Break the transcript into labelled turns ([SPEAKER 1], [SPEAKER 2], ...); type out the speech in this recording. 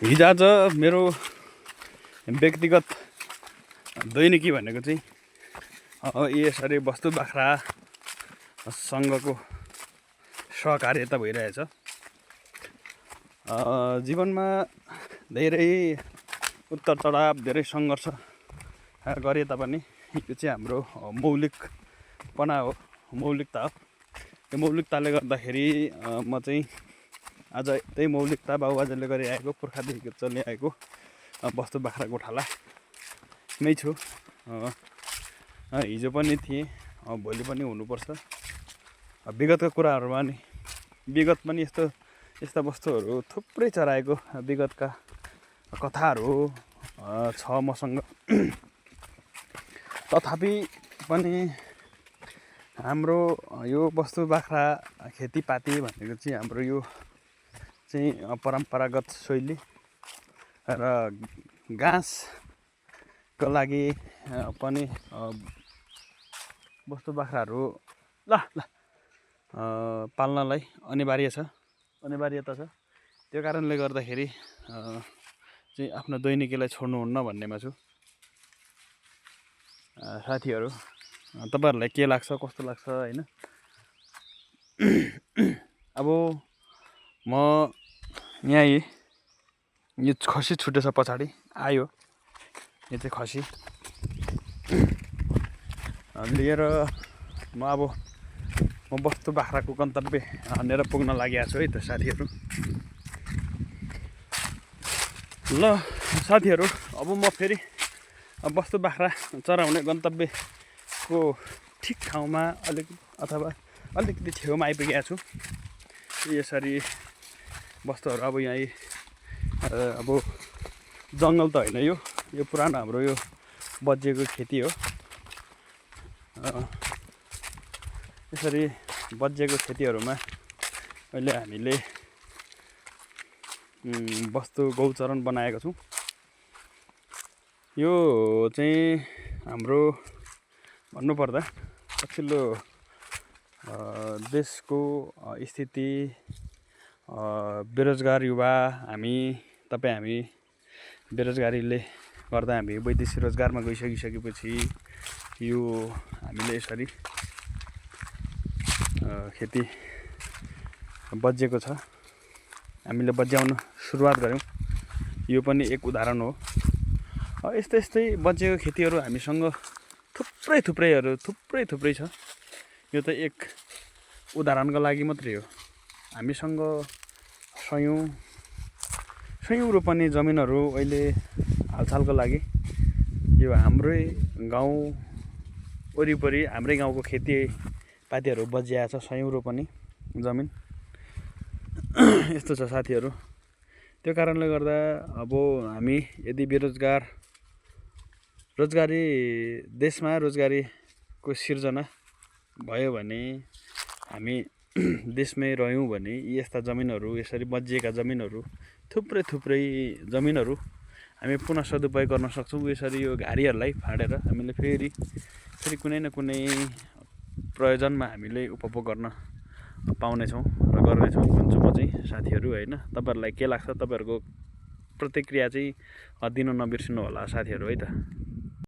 [SPEAKER 1] हिजोआज मेरो व्यक्तिगत दैनिकी भनेको चाहिँ यसरी वस्तु बाख्रासँगको सहकार्यता भइरहेछ। जीवनमा धेरै उत्तर चढाव, धेरै सङ्घर्ष गरे तापनि यो चाहिँ हाम्रो मौलिकपना हो, मौलिकता हो। यो मौलिकताले गर्दाखेरि म चाहिँ आज त्यही मौलिकता बाबुबाजेले गरिआएको, पुर्खादेखि चल्दै आएको वस्तु बाख्रा गोठाला मै छु। हिजो पनि थिएँ, भोलि पनि हुनुपर्छ। विगतका कुराहरूमा नि विगत पनि यस्ता वस्तुहरू थुप्रै चराएको विगतका कथाहरू छ मसँग। तथापि पनि हाम्रो यो वस्तु बाख्रा खेतीपाती भनेको चाहिँ हाम्रो यो चाहिँ परम्परागत शैली र घाँसको लागि पनि वस्तु बाख्राहरू पाल्नलाई अनिवार्यता छ। त्यो कारणले गर्दाखेरि चाहिँ आफ्नो दैनिकीलाई छोड्नुहुन्न भन्नेमा छु। साथीहरू, तपाईँहरूलाई के लाग्छ, कस्तो लाग्छ होइन? अब म यहाँ यो खसी छुटेछ, पछाडि आयो यो चाहिँ खसी लिएर म वस्तु बाख्राको गन्तव्य लिएर पुग्न लागेको छु है त साथीहरू। ल साथीहरू, अब म फेरि वस्तु बाख्रा चराउने गन्तव्यको ठिक ठाउँमा अलिकति छेउमा आइपुगेको छु। यसरी वस्तुहरू अब यहाँ अब जङ्गल त होइन, यो पुरानो हाम्रो यो बजिएको खेती हो। यसरी बजिएको खेतीहरूमा अहिले हामीले गौचरण बनाएको छौँ। यो चाहिँ हाम्रो भन्नुपर्दा पछिल्लो देशको स्थिति, बेरोजगार युवा हामी बेरोजगारीले गर्दा हामी वैदेशिक रोजगारमा गइसकेपछि यो हामीले यसरी खेती बजिएको छ, हामीले बज्याउन सुरुवात गऱ्यौँ। यो पनि एक उदाहरण हो। यस्तै बजिएको खेतीहरू हामीसँग थुप्रै छ। यो त एक उदाहरणको लागि मात्रै हो। हामीसँग सयौँ रोपनी जमिनहरू अहिले हालसालको लागि यो हाम्रै गाउँ वरिपरि, हाम्रै गाउँको खेतीपातीहरू बजिएको छ। सयौँ रोपनी जमिन यस्तो छ साथीहरू। त्यो कारणले गर्दा अब हामी यदि देशमा रोजगारीको सिर्जना भयो भने, हामी देशमै रह्यौँ भने यस्ता जमिनहरू, यसरी बजिएका जमिनहरू, थुप्रै जमिनहरू हामी पुनः सदुपयोग गर्न सक्छौँ। यसरी यो घारीहरूलाई फाँडेर हामीले फेरि कुनै न कुनै प्रयोजनमा हामीले उपभोग गर्न पाउनेछौँ र गर्नेछौँ भन्छु म चाहिँ साथीहरू होइन। तपाईँहरूलाई के लाग्छ? तपाईँहरूको प्रतिक्रिया चाहिँ दिनु नबिर्सिनु होला साथीहरू है त।